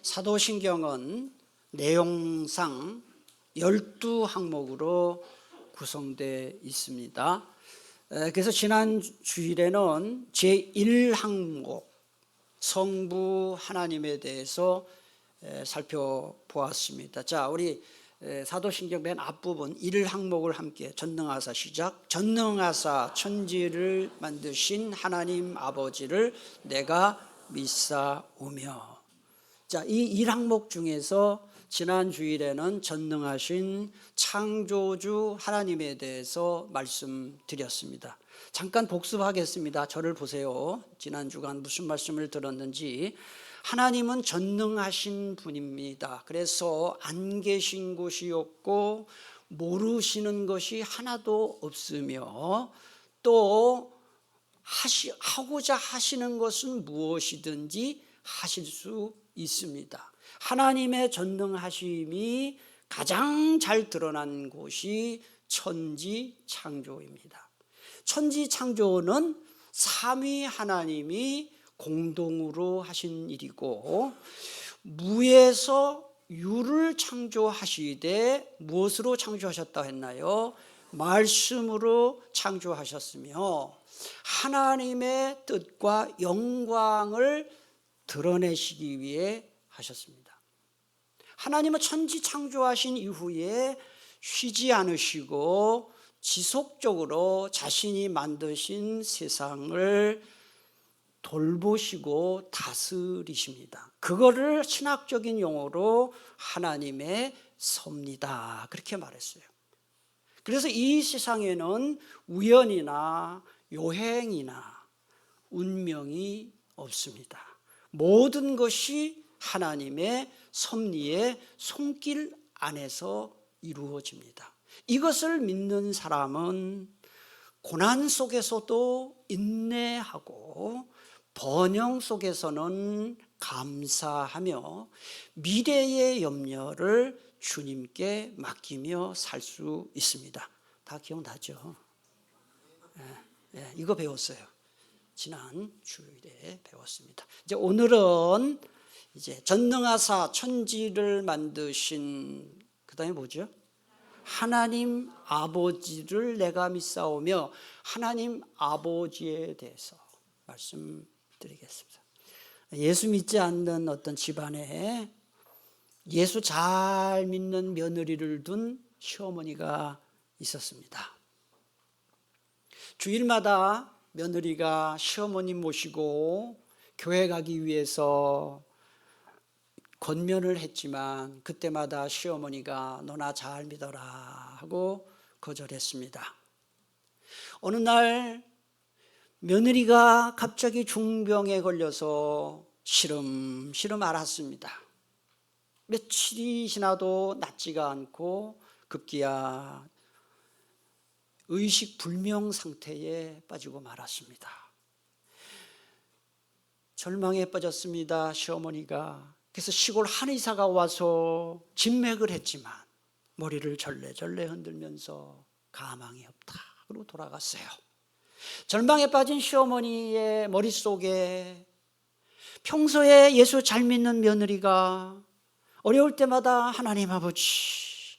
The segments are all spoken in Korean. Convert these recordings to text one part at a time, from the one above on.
사도신경은 내용상 12항목으로 구성되어 있습니다. 그래서 지난 주일에는 제1항목 성부 하나님에 대해서 살펴보았습니다. 자, 우리 사도신경 맨 앞부분 1항목을 함께 전능하사 시작. 전능하사 천지를 만드신 하나님 아버지를 내가 믿사오며. 자, 이 1항목 중에서 지난 주일에는 전능하신 창조주 하나님에 대해서 말씀드렸습니다. 잠깐 복습하겠습니다. 저를 보세요. 지난 주간 무슨 말씀을 들었는지. 하나님은 전능하신 분입니다. 그래서 안 계신 곳이 없고 모르시는 것이 하나도 없으며 또 하고자 하시는 것은 무엇이든지 하실 수 있습니다. 하나님의 전능하심이 가장 잘 드러난 곳이 천지 창조입니다. 천지 창조는 삼위 하나님이 공동으로 하신 일이고, 무에서 유를 창조하시되 무엇으로 창조하셨다 했나요? 말씀으로 창조하셨으며 하나님의 뜻과 영광을 드러내시기 위해 하셨습니다. 하나님은 천지 창조하신 이후에 쉬지 않으시고 지속적으로 자신이 만드신 세상을 돌보시고 다스리십니다. 그거를 신학적인 용어로 하나님의 섭니다, 그렇게 말했어요. 그래서 이 세상에는 우연이나 요행이나 운명이 없습니다. 모든 것이 하나님의 섭리의 손길 안에서 이루어집니다. 이것을 믿는 사람은 고난 속에서도 인내하고 번영 속에서는 감사하며 미래의 염려를 주님께 맡기며 살 수 있습니다. 다 기억나죠? 이거 배웠어요. 지난 주일에 배웠습니다. 이제 오늘은 이제 전능하사 천지를 만드신, 그 다음에 뭐죠? 하나님 아버지를 내가 믿사오며, 하나님 아버지에 대해서 말씀드리겠습니다. 예수 믿지 않는 어떤 집안에 예수 잘 믿는 며느리를 둔 시어머니가 있었습니다. 주일마다 며느리가 시어머니 모시고 교회 가기 위해서 권면을 했지만 그때마다 시어머니가 너나 잘 믿어라 하고 거절했습니다. 어느 날 며느리가 갑자기 중병에 걸려서 시름시름 앓았습니다. 며칠이 지나도 낫지가 않고 급기야 의식불명 상태에 빠지고 말았습니다. 절망에 빠졌습니다, 시어머니가. 그래서 시골 한의사가 와서 진맥을 했지만 머리를 절레절레 흔들면서 가망이 없다 그러고 돌아갔어요. 절망에 빠진 시어머니의 머릿속에 평소에 예수 잘 믿는 며느리가 어려울 때마다 하나님 아버지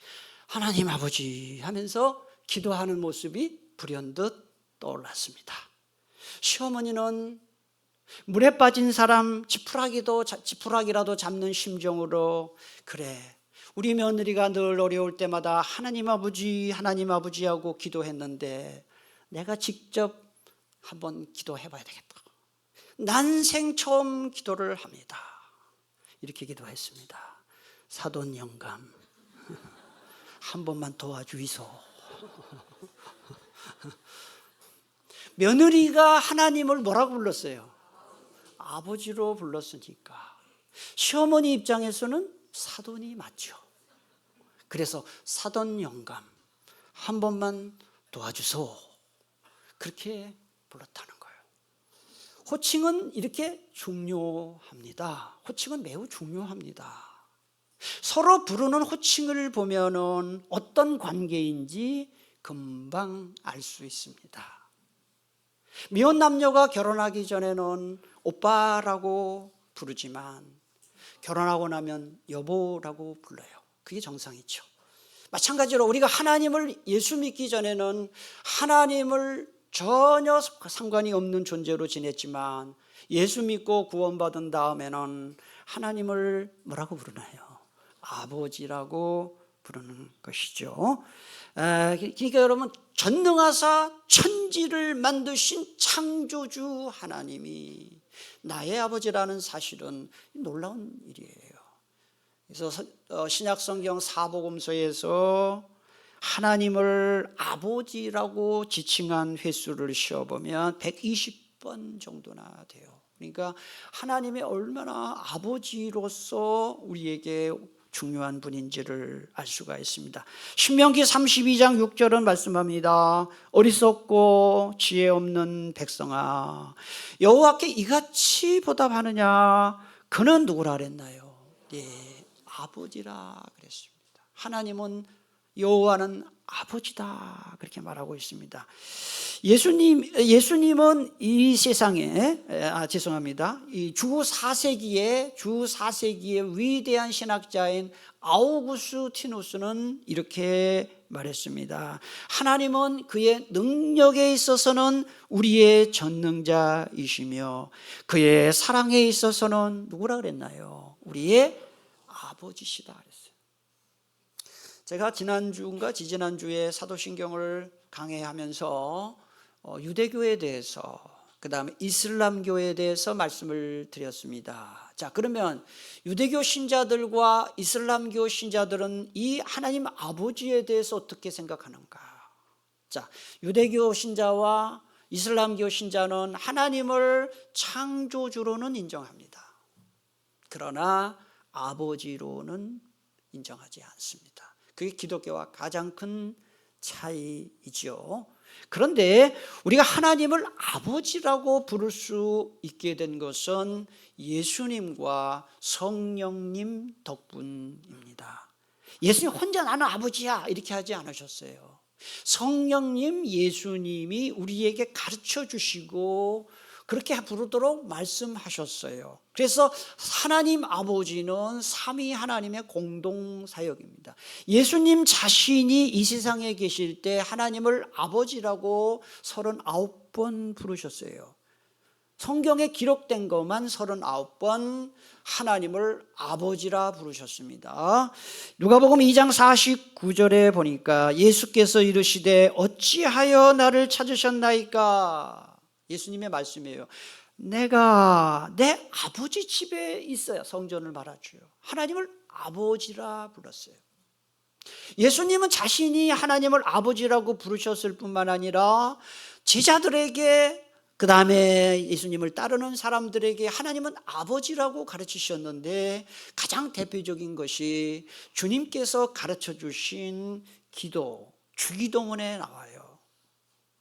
하면서 기도하는 모습이 불현듯 떠올랐습니다. 시어머니는 물에 빠진 사람 지푸라기라도 잡는 심정으로, 그래, 우리 며느리가 늘 어려울 때마다 하나님 아버지 하고 기도했는데 내가 직접 한번 기도해 봐야 되겠다. 난생 처음 기도를 합니다. 이렇게 기도했습니다. 사돈 영감, 한 번만 도와주이소. 며느리가 하나님을 뭐라고 불렀어요? 아버지로 불렀으니까 시어머니 입장에서는 사돈이 맞죠. 그래서 사돈 영감, 한 번만 도와주소, 그렇게 불렀다는 거예요. 호칭은 이렇게 중요합니다. 호칭은 매우 중요합니다. 서로 부르는 호칭을 보면은 어떤 관계인지 금방 알 수 있습니다. 미혼 남녀가 결혼하기 전에는 오빠라고 부르지만 결혼하고 나면 여보라고 불러요. 그게 정상이죠. 마찬가지로 우리가 하나님을 예수 믿기 전에는 하나님을 전혀 상관이 없는 존재로 지냈지만 예수 믿고 구원받은 다음에는 하나님을 뭐라고 부르나요? 아버지라고 부르는 것이죠. 그러니까 여러분, 전능하사 천지를 만드신 창조주 하나님이 나의 아버지라는 사실은 놀라운 일이에요. 그래서 신약성경 사복음서에서 하나님을 아버지라고 지칭한 횟수를 세어보면 120번 정도나 돼요. 그러니까 하나님이 얼마나 아버지로서 우리에게 중요한 분인지를 알 수가 있습니다. 신명기 32장 6절은 말씀합니다. 어리석고 지혜 없는 백성아, 여호와께 이같이 보답하느냐? 그는 누구라 그랬나요? 네, 아버지라 그랬습니다. 하나님은, 여호와는 아버지다, 그렇게 말하고 있습니다. 예수님은 이 세상에, 이 주 4세기의 위대한 신학자인 아우구스티누스는 이렇게 말했습니다. 하나님은 그의 능력에 있어서는 우리의 전능자이시며 그의 사랑에 있어서는 누구라 그랬나요? 우리의 아버지시다 그랬어요. 제가 지난주인가 지지난주에 사도신경을 강해하면서 유대교에 대해서, 그 다음에 이슬람교에 대해서 말씀을 드렸습니다. 자, 그러면 유대교 신자들과 이슬람교 신자들은 이 하나님 아버지에 대해서 어떻게 생각하는가? 자, 유대교 신자와 이슬람교 신자는 하나님을 창조주로는 인정합니다. 그러나 아버지로는 인정하지 않습니다. 그게 기독교와 가장 큰 차이이죠. 그런데 우리가 하나님을 아버지라고 부를 수 있게 된 것은 예수님과 성령님 덕분입니다. 예수님 혼자 나는 아버지야 이렇게 하지 않으셨어요. 성령님, 예수님이 우리에게 가르쳐 주시고 그렇게 부르도록 말씀하셨어요. 그래서 하나님 아버지는 삼위 하나님의 공동사역입니다. 예수님 자신이 이 세상에 계실 때 하나님을 아버지라고 39번 부르셨어요. 성경에 기록된 것만 39번 하나님을 아버지라 부르셨습니다. 누가복음 2장 49절에 보니까 예수께서 이르시되 어찌하여 나를 찾으셨나이까? 예수님의 말씀이에요. 내가 내 아버지 집에 있어야, 성전을 말하죠. 하나님을 아버지라 불렀어요. 예수님은 자신이 하나님을 아버지라고 부르셨을 뿐만 아니라 제자들에게, 그 다음에 예수님을 따르는 사람들에게 하나님은 아버지라고 가르치셨는데 가장 대표적인 것이 주님께서 가르쳐 주신 기도, 주기도문에 나와요.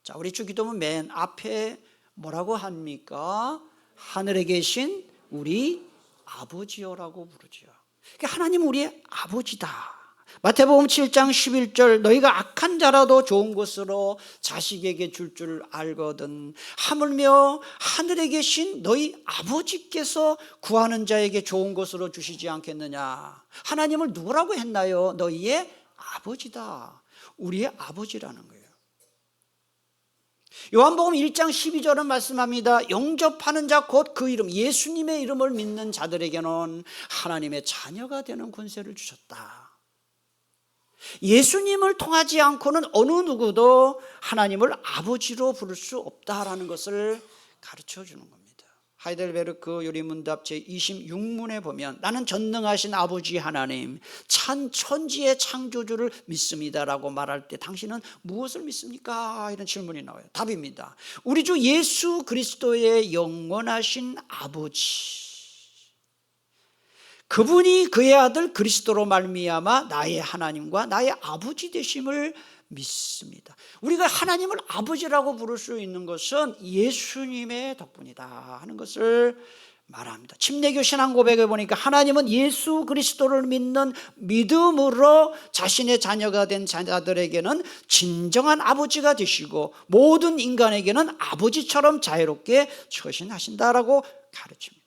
자, 우리 주기도문 맨 앞에 뭐라고 합니까? 하늘에 계신 우리 아버지여라고 부르죠. 그러니까 하나님은 우리의 아버지다. 마태복음 7장 11절, 너희가 악한 자라도 좋은 것으로 자식에게 줄 줄 알거든 하물며 하늘에 계신 너희 아버지께서 구하는 자에게 좋은 것으로 주시지 않겠느냐. 하나님을 누구라고 했나요? 너희의 아버지다. 우리의 아버지라는 거예요. 요한복음 1장 12절은 말씀합니다. 영접하는 자 곧 그 이름, 예수님의 이름을 믿는 자들에게는 하나님의 자녀가 되는 권세를 주셨다. 예수님을 통하지 않고는 어느 누구도 하나님을 아버지로 부를 수 없다라는 것을 가르쳐 주는 겁니다. 하이델베르크 요리문답 제26문에 보면 나는 전능하신 아버지 하나님, 천지의 창조주를 믿습니다라고 말할 때 당신은 무엇을 믿습니까? 이런 질문이 나와요. 답입니다. 우리 주 예수 그리스도의 영원하신 아버지, 그분이 그의 아들 그리스도로 말미암아 나의 하나님과 나의 아버지 되심을 믿습니다. 우리가 하나님을 아버지라고 부를 수 있는 것은 예수님의 덕분이다 하는 것을 말합니다. 침례교 신앙 고백에 보니까 하나님은 예수 그리스도를 믿는 믿음으로 자신의 자녀가 된 자녀들에게는 진정한 아버지가 되시고 모든 인간에게는 아버지처럼 자유롭게 처신하신다라고 가르칩니다.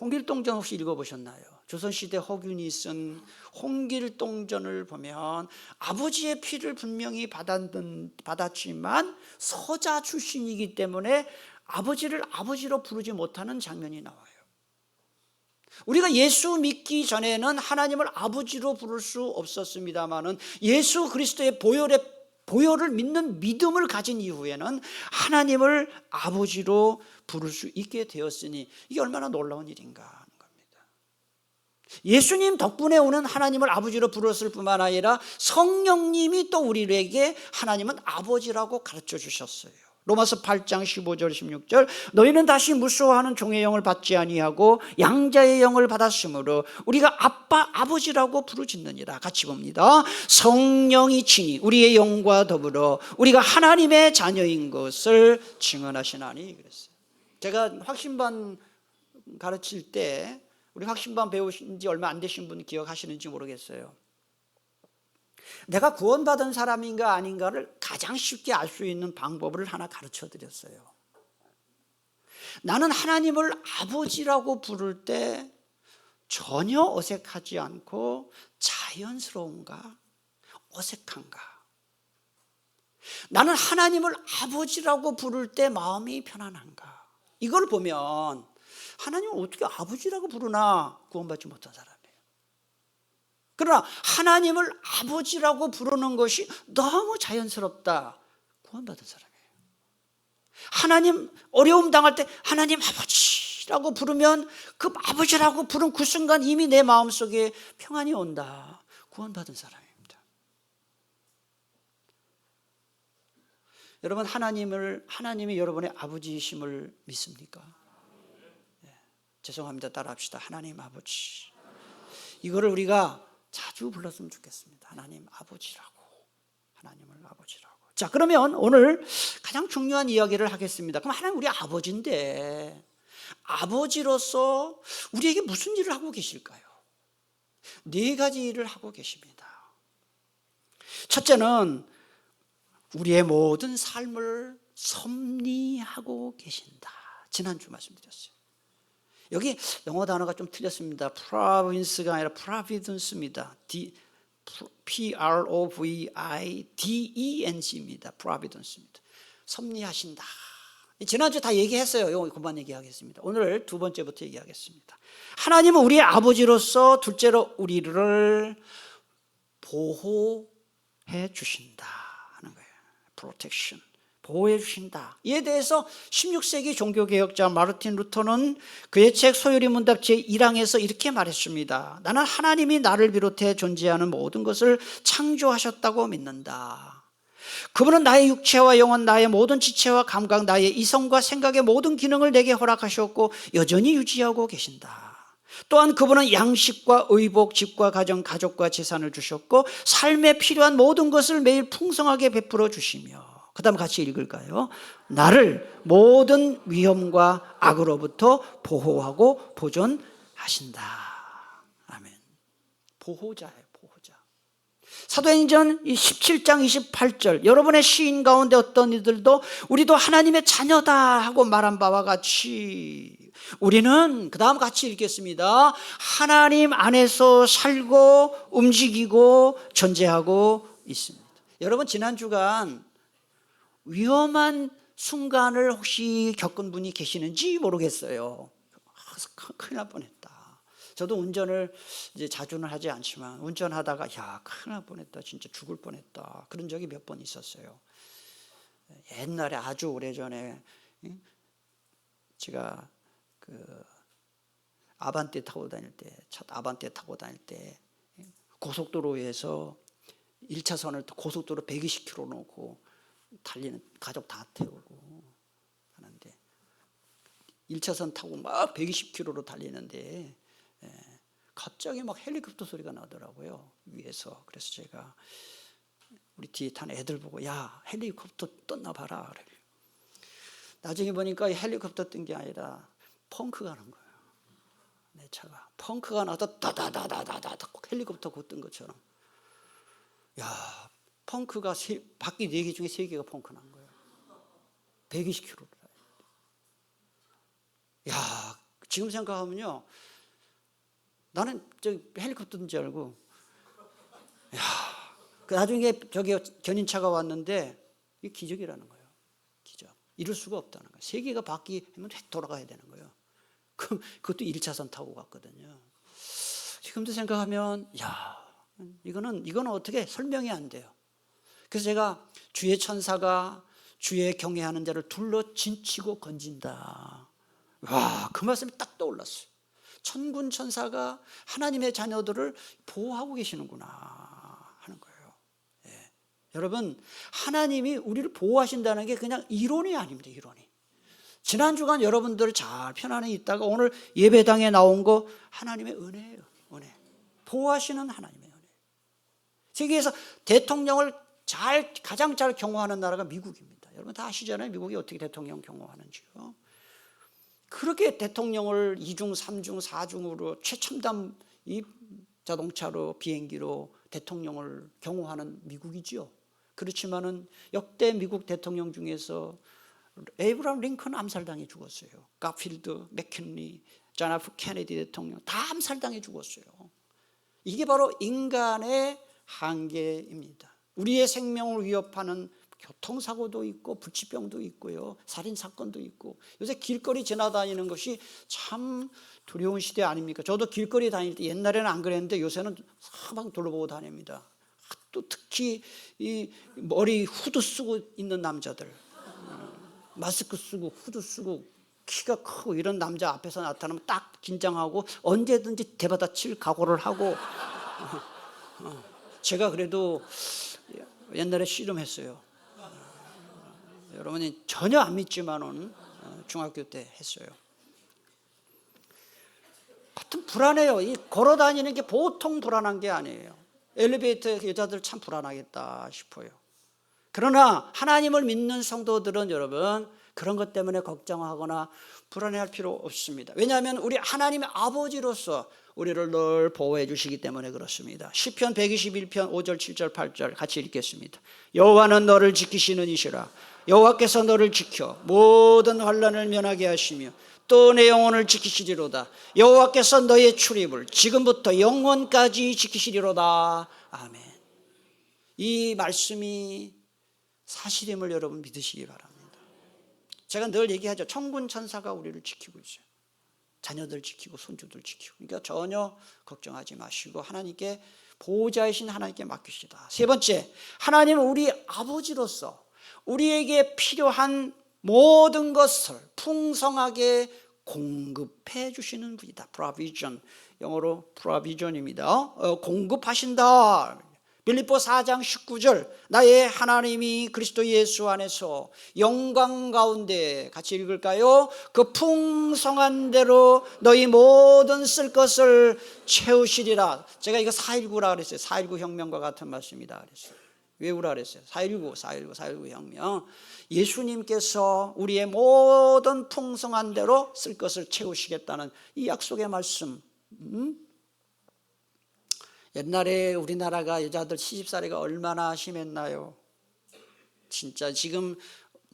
홍길동전 혹시 읽어보셨나요? 조선시대 허균이 쓴 홍길동전을 보면 아버지의 피를 분명히 받았지만 서자 출신이기 때문에 아버지를 아버지로 부르지 못하는 장면이 나와요. 우리가 예수 믿기 전에는 하나님을 아버지로 부를 수 없었습니다마는 예수 그리스도의 보혈을 믿는 믿음을 가진 이후에는 하나님을 아버지로 부를 수 있게 되었으니 이게 얼마나 놀라운 일인가 하는 겁니다. 예수님 덕분에 오는 하나님을 아버지로 부르었을 뿐만 아니라 성령님이 또 우리에게 하나님은 아버지라고 가르쳐 주셨어요. 로마서 8장 15절 16절 너희는 다시 무수하는 종의 영을 받지 아니하고 양자의 영을 받았으므로 우리가 아빠 아버지라고 부르짖느니라. 같이 봅니다. 성령이 친히 우리의 영과 더불어 우리가 하나님의 자녀인 것을 증언하시나니 그랬어요. 제가 확신반 가르칠 때 우리 확신반 배우신 지 얼마 안 되신 분 기억하시는지 모르겠어요. 내가 구원받은 사람인가 아닌가를 가장 쉽게 알 수 있는 방법을 하나 가르쳐 드렸어요. 나는 하나님을 아버지라고 부를 때 전혀 어색하지 않고 자연스러운가? 어색한가? 나는 하나님을 아버지라고 부를 때 마음이 편안한가? 이걸 보면 하나님을 어떻게 아버지라고 부르나 구원받지 못한 사람이에요. 그러나 하나님을 아버지라고 부르는 것이 너무 자연스럽다. 구원받은 사람이에요. 하나님 어려움 당할 때 하나님 아버지라고 부르면 그 아버지라고 부른 그 순간 이미 내 마음속에 평안이 온다. 구원받은 사람입니다. 여러분 하나님이 여러분의 아버지이심을 믿습니까? 네. 죄송합니다. 따라합시다. 하나님 아버지. 이거를 우리가 자주 불렀으면 좋겠습니다. 하나님 아버지라고. 하나님을 아버지라고. 자, 그러면 오늘 가장 중요한 이야기를 하겠습니다. 그럼 하나님 우리 아버지인데 아버지로서 우리에게 무슨 일을 하고 계실까요? 네 가지 일을 하고 계십니다. 첫째는 우리의 모든 삶을 섭리하고 계신다. 지난주 말씀드렸어요. 여기 영어 단어가 좀 틀렸습니다. province가 아니라 providence입니다. providenc입니다. providence입니다. 섭리하신다. 지난주 다 얘기했어요. 이거 그만 얘기하겠습니다. 오늘 두 번째부터 얘기하겠습니다. 하나님은 우리의 아버지로서 둘째로 우리를 보호해 주신다 하는 거예요. protection. 보호해 주신다. 이에 대해서 16세기 종교개혁자 마르틴 루터는 그의 책 소요리 문답 제1항에서 이렇게 말했습니다. 나는 하나님이 나를 비롯해 존재하는 모든 것을 창조하셨다고 믿는다. 그분은 나의 육체와 영혼, 나의 모든 지체와 감각, 나의 이성과 생각의 모든 기능을 내게 허락하셨고 여전히 유지하고 계신다. 또한 그분은 양식과 의복, 집과 가정, 가족과 재산을 주셨고 삶에 필요한 모든 것을 매일 풍성하게 베풀어 주시며 그 다음 같이 읽을까요? 나를 모든 위험과 악으로부터 보호하고 보존하신다. 아멘. 보호자예요, 보호자. 사도행전 17장 28절 여러분의 시인 가운데 어떤 이들도 우리도 하나님의 자녀다 하고 말한 바와 같이 우리는 그 다음 같이 읽겠습니다. 하나님 안에서 살고 움직이고 존재하고 있습니다. 여러분 지난 주간 위험한 순간을 혹시 겪은 분이 계시는지 모르겠어요. 큰일 날 뻔했다. 저도 운전을 이제 자주는 하지 않지만 운전하다가 야 큰일 날 뻔했다. 진짜 죽을 뻔했다. 그런 적이 몇 번 있었어요. 옛날에 아주 오래전에 제가 그 아반떼 타고 다닐 때, 첫 아반떼 타고 다닐 때 고속도로에서 1차선을 고속도로 120km 놓고 달리는 가족 다 태우고 하는데 1차선 타고 막 120km로 달리는데 갑자기 막 헬리콥터 소리가 나더라고요 위에서. 그래서 제가 우리 뒤에 탄 애들 보고 야 헬리콥터 떴나 봐라 그래요. 나중에 보니까 헬리콥터 뜬 게 아니라 펑크가 난 거예요. 내 차가 펑크가 나서 다다다다다다 헬리콥터 곧 뜬 것처럼. 야 펑크가 바퀴 4개 중에 3개가 펑크 난 거예요. 120km로. 야, 지금 생각하면요, 나는 저 헬리콥터인 줄 알고, 야, 그 나중에 저기 견인차가 왔는데 이게 기적이라는 거예요. 기적. 이룰 수가 없다는 거예요. 세계가 바뀌면 돌아가야 되는 거예요. 그것도 1차선 타고 갔거든요. 지금도 생각하면 이거는 어떻게 설명이 안 돼요. 그래서 제가 주의 천사가 주의 경외하는 자를 둘러 진치고 건진다. 와, 그 말씀이 딱 떠올랐어요. 천군 천사가 하나님의 자녀들을 보호하고 계시는구나 하는 거예요. 예. 여러분, 하나님이 우리를 보호하신다는 게 그냥 이론이 아닙니다. 이론이. 지난 주간 여러분들 잘 편안히 있다가 오늘 예배당에 나온 거 하나님의 은혜예요. 은혜. 보호하시는 하나님의 은혜. 세계에서 대통령을 가장 잘 경호하는 나라가 미국입니다. 여러분 다 아시잖아요. 미국이 어떻게 대통령 경호하는지요. 그렇게 대통령을 2중, 3중, 4중으로 최첨단 이 자동차로 비행기로 대통령을 경호하는 미국이지요. 그렇지만은 역대 미국 대통령 중에서 에이브라함 링컨 암살당해 죽었어요. 가필드, 맥킨리, 존 F 케네디 대통령 다 암살당해 죽었어요. 이게 바로 인간의 한계입니다. 우리의 생명을 위협하는 교통사고도 있고 불치병도 있고요, 살인사건도 있고, 요새 길거리 지나다니는 것이 참 두려운 시대 아닙니까? 저도 길거리 다닐 때 옛날에는 안 그랬는데 요새는 사방 둘러보고 다닙니다. 또 특히 이 머리 후드 쓰고 있는 남자들, 마스크 쓰고 후드 쓰고 키가 크고 이런 남자 앞에서 나타나면 딱 긴장하고 언제든지 대받아칠 각오를 하고 제가 그래도 옛날에 씨름했어요. 여러분이 전혀 안 믿지만은 중학교 때 했어요. 하여튼 불안해요. 이 걸어 다니는 게 보통 불안한 게 아니에요. 엘리베이터에 여자들 참 불안하겠다 싶어요. 그러나 하나님을 믿는 성도들은 여러분 그런 것 때문에 걱정하거나 불안해할 필요 없습니다. 왜냐하면 우리 하나님의 아버지로서 우리를 늘 보호해 주시기 때문에 그렇습니다. 시편 121편 5절 7절 8절 같이 읽겠습니다. 여호와는 너를 지키시는 이시라. 여호와께서 너를 지켜 모든 환난을 면하게 하시며 또 내 영혼을 지키시리로다. 여호와께서 너의 출입을 지금부터 영원까지 지키시리로다. 아멘. 이 말씀이 사실임을 여러분 믿으시기 바랍니다. 제가 늘 얘기하죠. 천군 천사가 우리를 지키고 있어요. 자녀들 지키고 손주들 지키고. 그러니까 전혀 걱정하지 마시고 하나님께, 보호자이신 하나님께 맡깁시다. 세 번째, 하나님은 우리 아버지로서 우리에게 필요한 모든 것을 풍성하게 공급해 주시는 분이다. provision, 영어로 provision입니다. 공급하신다. 빌립보 4장 19절, 나의 하나님이 그리스도 예수 안에서 영광 가운데, 같이 읽을까요? 그 풍성한 대로 너희 모든 쓸 것을 채우시리라. 제가 이거 4.19라 그랬어요. 4.19 혁명과 같은 말씀이다 그랬어요. 외우라 그랬어요. 4.19 혁명. 예수님께서 우리의 모든 풍성한 대로 쓸 것을 채우시겠다는 이 약속의 말씀. 옛날에 우리나라가 여자들 시집살이가 얼마나 심했나요? 진짜 지금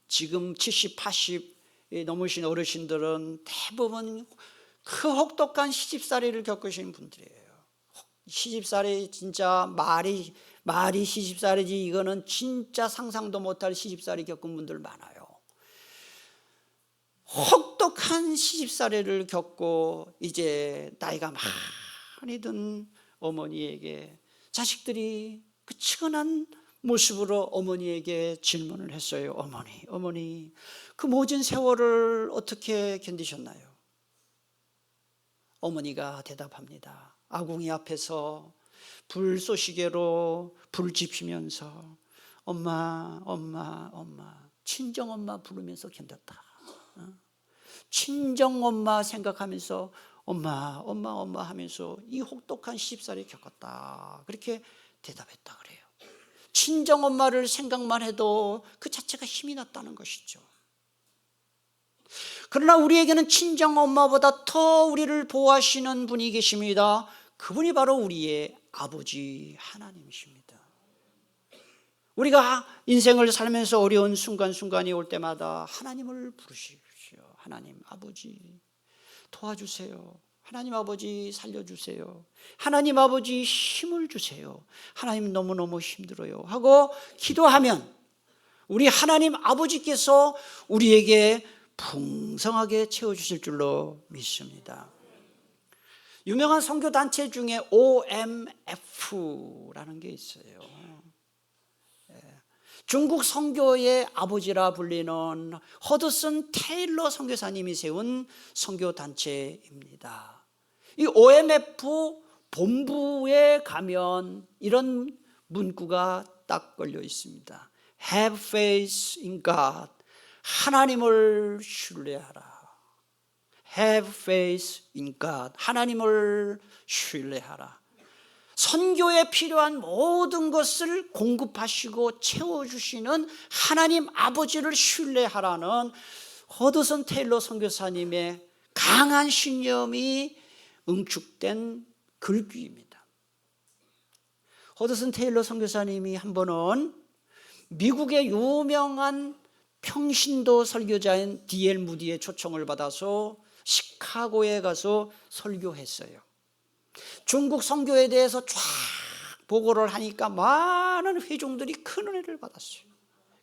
70, 80 넘으신 어르신들은 대부분 그 혹독한 시집살이를 겪으신 분들이에요. 시집살이 진짜 말이 시집살이지 이거는 진짜 상상도 못할 시집살이 겪은 분들 많아요. 혹독한 시집살이를 겪고 이제 나이가 많이 든 어머니에게 자식들이 그 측은한 모습으로 어머니에게 질문을 했어요. 어머니 그 모진 세월을 어떻게 견디셨나요? 어머니가 대답합니다. 아궁이 앞에서 불쏘시개로 불을 지피면서 엄마 친정엄마 부르면서 견뎠다. 친정엄마 생각하면서 엄마 하면서 이 혹독한 시집살이 겪었다. 그렇게 대답했다 그래요. 친정엄마를 생각만 해도 그 자체가 힘이 났다는 것이죠. 그러나 우리에게는 친정엄마보다 더 우리를 보호하시는 분이 계십니다. 그분이 바로 우리의 아버지 하나님이십니다. 우리가 인생을 살면서 어려운 순간순간이 올 때마다 하나님을 부르십시오. 하나님 아버지. 도와주세요. 하나님 아버지 살려주세요. 하나님 아버지 힘을 주세요. 하나님 너무너무 힘들어요 하고 기도하면 우리 하나님 아버지께서 우리에게 풍성하게 채워주실 줄로 믿습니다. 유명한 선교단체 중에 OMF라는 게 있어요. 중국 선교의 아버지라 불리는 허드슨 테일러 선교사님이 세운 선교단체입니다. 이 OMF 본부에 가면 이런 문구가 딱 걸려 있습니다. Have faith in God. 하나님을 신뢰하라. Have faith in God. 하나님을 신뢰하라. 선교에 필요한 모든 것을 공급하시고 채워주시는 하나님 아버지를 신뢰하라는 허드슨 테일러 선교사님의 강한 신념이 응축된 글귀입니다. 허드슨 테일러 선교사님이 한 번은 미국의 유명한 평신도 설교자인 D.L. 무디의 초청을 받아서 시카고에 가서 설교했어요. 중국 선교에 대해서 쫙 보고를 하니까 많은 회중들이 큰 은혜를 받았어요.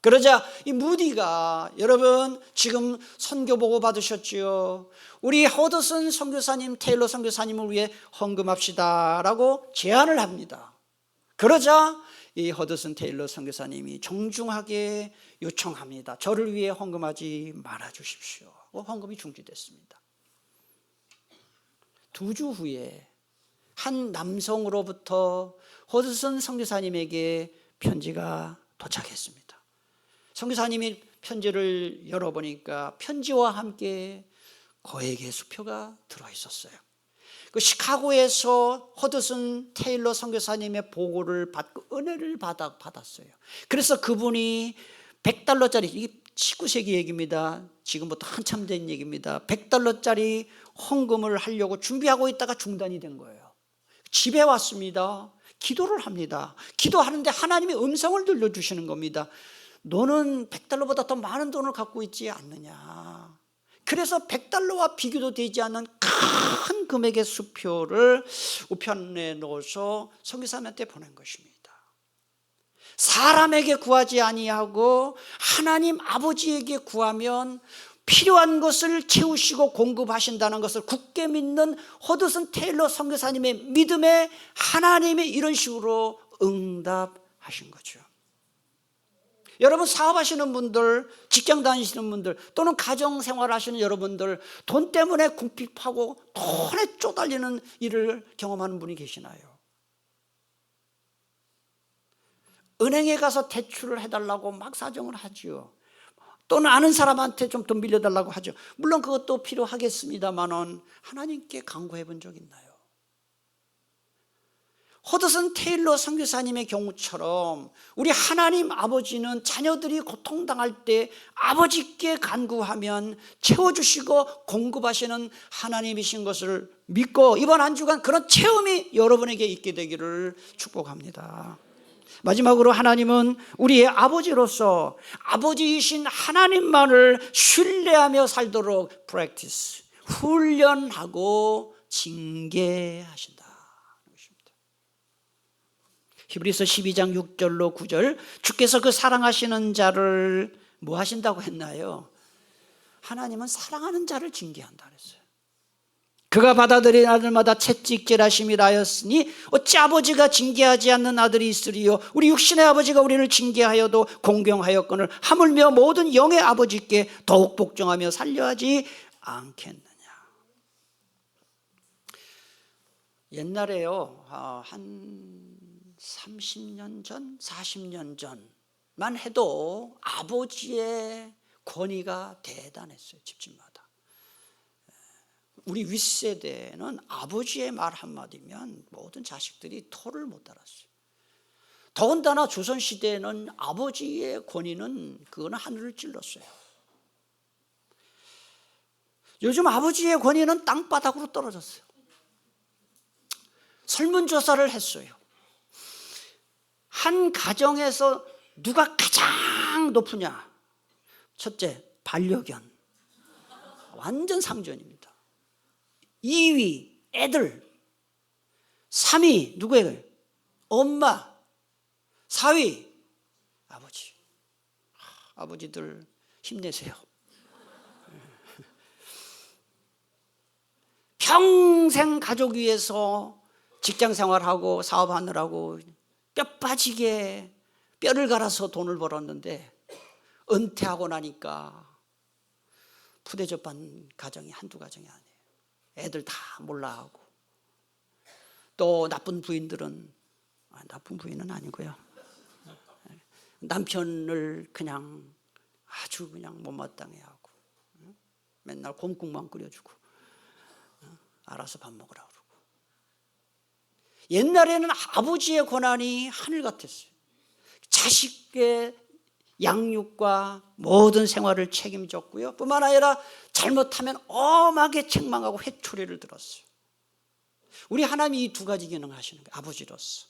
그러자 이 무디가 여러분 지금 선교 보고 받으셨지요? 우리 허드슨 선교사님, 테일러 선교사님을 위해 헌금합시다라고 제안을 합니다. 그러자 이 허드슨 테일러 선교사님이 정중하게 요청합니다. 저를 위해 헌금하지 말아 주십시오. 헌금이 중지됐습니다. 2주 후에 한 남성으로부터 허드슨 선교사님에게 편지가 도착했습니다. 선교사님이 편지를 열어보니까 편지와 함께 거액의 수표가 들어있었어요. 그 시카고에서 허드슨 테일러 선교사님의 보고를 받고 은혜를 받았어요. 그래서 그분이 $100짜리, 이게 19세기 얘기입니다. 지금부터 한참 된 얘기입니다. $100짜리 헌금을 하려고 준비하고 있다가 중단이 된 거예요. 집에 왔습니다. 기도를 합니다. 기도하는데 하나님이 음성을 들려주시는 겁니다. 너는 $100보다 더 많은 돈을 갖고 있지 않느냐. 그래서 $100와 비교도 되지 않는 큰 금액의 수표를 우편에 넣어서 선교사님한테 보낸 것입니다. 사람에게 구하지 아니하고 하나님 아버지에게 구하면 필요한 것을 채우시고 공급하신다는 것을 굳게 믿는 허드슨 테일러 선교사님의 믿음에 하나님이 이런 식으로 응답하신 거죠. 여러분 사업하시는 분들, 직장 다니시는 분들 또는 가정생활 하시는 여러분들 돈 때문에 궁핍하고 돈에 쪼달리는 일을 경험하는 분이 계시나요? 은행에 가서 대출을 해달라고 막 사정을 하지요. 또는 아는 사람한테 좀 돈 빌려달라고 하죠. 물론 그것도 필요하겠습니다만은 하나님께 간구해 본 적 있나요? 허드슨 테일러 선교사님의 경우처럼 우리 하나님 아버지는 자녀들이 고통당할 때 아버지께 간구하면 채워주시고 공급하시는 하나님이신 것을 믿고 이번 한 주간 그런 체험이 여러분에게 있게 되기를 축복합니다. 마지막으로 하나님은 우리의 아버지로서 아버지이신 하나님만을 신뢰하며 살도록 practice, 훈련하고 징계하신다. 히브리서 12장 6절로 9절 주께서 그 사랑하시는 자를 뭐 하신다고 했나요? 하나님은 사랑하는 자를 징계한다 그랬어요. 그가 받아들인 아들마다 채찍질하심이라 하였으니 어찌 아버지가 징계하지 않는 아들이 있으리요. 우리 육신의 아버지가 우리를 징계하여도 공경하였거늘 하물며 모든 영의 아버지께 더욱 복종하며 살려하지 않겠느냐. 옛날에요 한 30년 전 40년 전만 해도 아버지의 권위가 대단했어요. 집집마다. 우리 윗세대는 아버지의 말 한마디면 모든 자식들이 토를 못 달았어요. 더군다나 조선시대에는 아버지의 권위는 그거는 하늘을 찔렀어요. 요즘 아버지의 권위는 땅바닥으로 떨어졌어요. 설문조사를 했어요. 한 가정에서 누가 가장 높으냐? 첫째, 반려견. 완전 상전입니다. 2위 애들, 3위 누구예요? 엄마, 4위 아버지. 아버지들 힘내세요. 평생 가족 위해서 직장 생활하고 사업하느라고 뼈 빠지게 뼈를 갈아서 돈을 벌었는데 은퇴하고 나니까 푸대접한 가정이 한두 가정이 아니에요. 애들 다 몰라하고, 또 나쁜 부인들은, 나쁜 부인은 아니고요, 남편을 그냥 아주 그냥 못마땅해 하고 맨날 곰국만 끓여주고 알아서 밥 먹으라 그러고. 옛날에는 아버지의 권한이 하늘 같았어요. 자식의 양육과 모든 생활을 책임졌고요, 뿐만 아니라 잘못하면 엄하게 책망하고 회초리를 들었어요. 우리 하나님이 이 두 가지 기능을 하시는 거예요. 아버지로서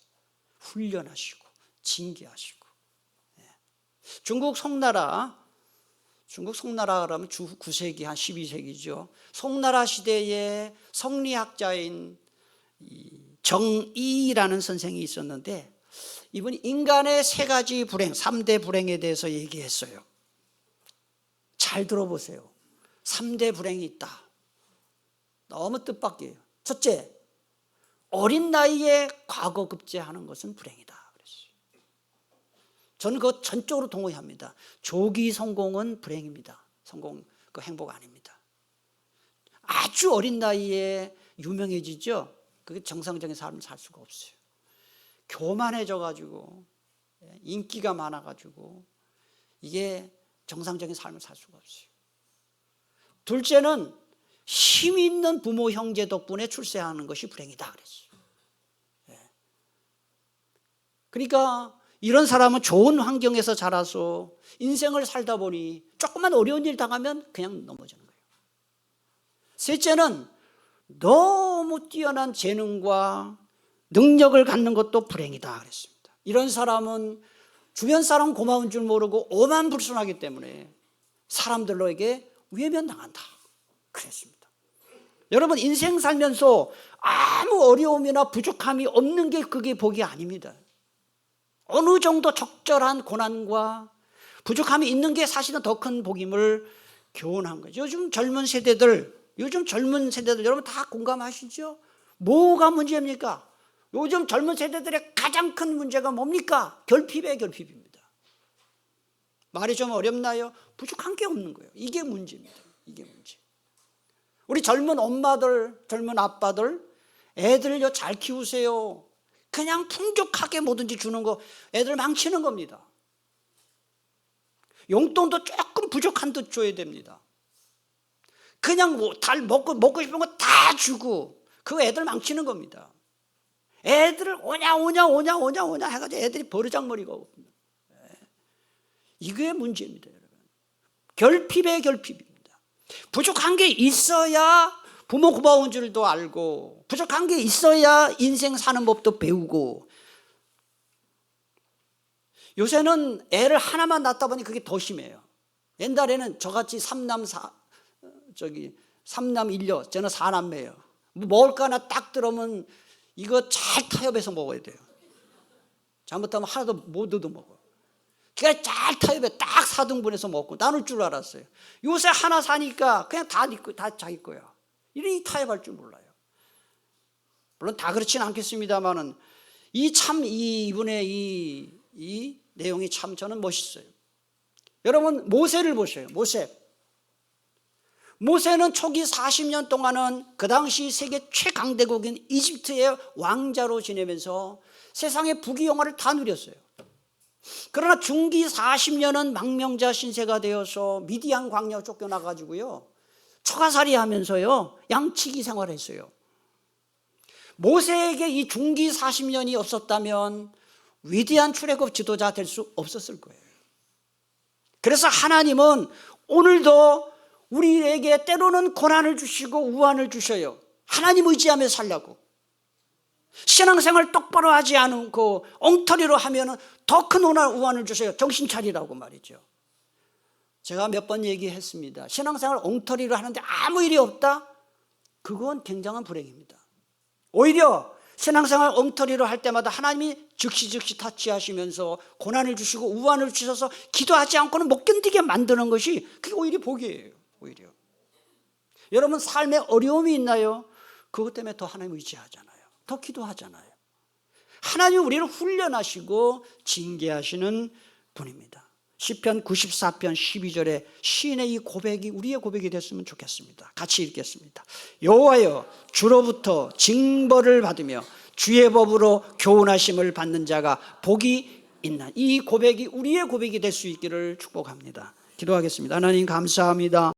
훈련하시고 징계하시고. 중국 송나라 그러면 주 9세기 한 12세기죠. 송나라 시대에 성리학자인 정이라는 선생이 있었는데, 이분이 인간의 세 가지 불행, 3대 불행에 대해서 얘기했어요. 잘 들어보세요. 3대 불행이 있다. 너무 뜻밖이에요. 첫째, 어린 나이에 과거급제하는 것은 불행이다 그랬어요. 저는 그거 전적으로 동의합니다. 조기 성공은 불행입니다. 성공, 그 행복 아닙니다. 아주 어린 나이에 유명해지죠. 그게 정상적인 삶을 살 수가 없어요. 교만해져 가지고, 인기가 많아 가지고, 이게 정상적인 삶을 살 수가 없어요. 둘째는 힘 있는 부모 형제 덕분에 출세하는 것이 불행이다 그랬어요. 그러니까 이런 사람은 좋은 환경에서 자라서 인생을 살다 보니 조금만 어려운 일 당하면 그냥 넘어지는 거예요. 셋째는 너무 뛰어난 재능과 능력을 갖는 것도 불행이다 그랬습니다. 이런 사람은 주변 사람 고마운 줄 모르고 오만불순하기 때문에 사람들에게 외면당한다 그랬습니다. 여러분, 인생 살면서 아무 어려움이나 부족함이 없는 게 그게 복이 아닙니다. 어느 정도 적절한 고난과 부족함이 있는 게 사실은 더 큰 복임을 교훈한 거죠. 요즘 젊은 세대들 여러분 다 공감하시죠? 뭐가 문제입니까? 요즘 젊은 세대들의 가장 큰 문제가 뭡니까? 결핍이에요, 결핍입니다. 말이 좀 어렵나요? 부족한 게 없는 거예요. 이게 문제입니다. 이게 문제. 우리 젊은 엄마들, 젊은 아빠들, 애들요 잘 키우세요. 그냥 풍족하게 뭐든지 주는 거 애들 망치는 겁니다. 용돈도 조금 부족한 듯 줘야 됩니다. 그냥 달 먹고 싶은 거 다 주고 그 애들 망치는 겁니다. 애들을 오냐 해가지고 애들이 버르장머리가 없습니다. 이게 문제입니다, 여러분. 결핍의 결핍입니다. 부족한 게 있어야 부모 고마운 줄도 알고, 부족한 게 있어야 인생 사는 법도 배우고. 요새는 애를 하나만 낳다 보니 그게 더 심해요. 옛날에는 저같이 삼남 일녀, 저는 사남매예요. 먹을 거 하나 딱 들어오면 이거 잘 타협해서 먹어야 돼요. 잘못하면 하나도 못 얻어먹어. 그러니까 잘 타협해 딱 4등분해서 먹고 나눌 줄 알았어요. 요새 하나 사니까 그냥 다 자기 거야. 이러니 타협할 줄 몰라요. 물론 다 그렇지는 않겠습니다만은 이분의 이 내용이 참 저는 멋있어요. 여러분, 모세를 보세요. 모세는 초기 40년 동안은 그 당시 세계 최강대국인 이집트의 왕자로 지내면서 세상의 부귀영화를 다 누렸어요. 그러나 중기 40년은 망명자 신세가 되어서 미디안 광야 쫓겨나가지고요, 처가살이 하면서요 양치기 생활했어요. 모세에게 이 중기 40년이 없었다면 위대한 출애굽 지도자 될 수 없었을 거예요. 그래서 하나님은 오늘도 우리에게 때로는 고난을 주시고 우환을 주셔요. 하나님 의지하며 살라고. 신앙생활 똑바로 하지 않고 엉터리로 하면 더 큰 우환을 주셔요. 정신 차리라고 말이죠. 제가 몇 번 얘기했습니다. 신앙생활 엉터리로 하는데 아무 일이 없다? 그건 굉장한 불행입니다. 오히려 신앙생활 엉터리로 할 때마다 하나님이 즉시 타치하시면서 고난을 주시고 우환을 주셔서 기도하지 않고는 못 견디게 만드는 것이 그게 오히려 복이에요. 오히려 여러분 삶에 어려움이 있나요? 그것 때문에 더 하나님 의지하잖아요. 더 기도하잖아요. 하나님 우리를 훈련하시고 징계하시는 분입니다. 시편 94편 12절에 시인의 이 고백이 우리의 고백이 됐으면 좋겠습니다. 같이 읽겠습니다. 여호와여 주로부터 징벌을 받으며 주의 법으로 교훈하심을 받는 자가 복이 있나. 이 고백이 우리의 고백이 될 수 있기를 축복합니다. 기도하겠습니다. 하나님 감사합니다.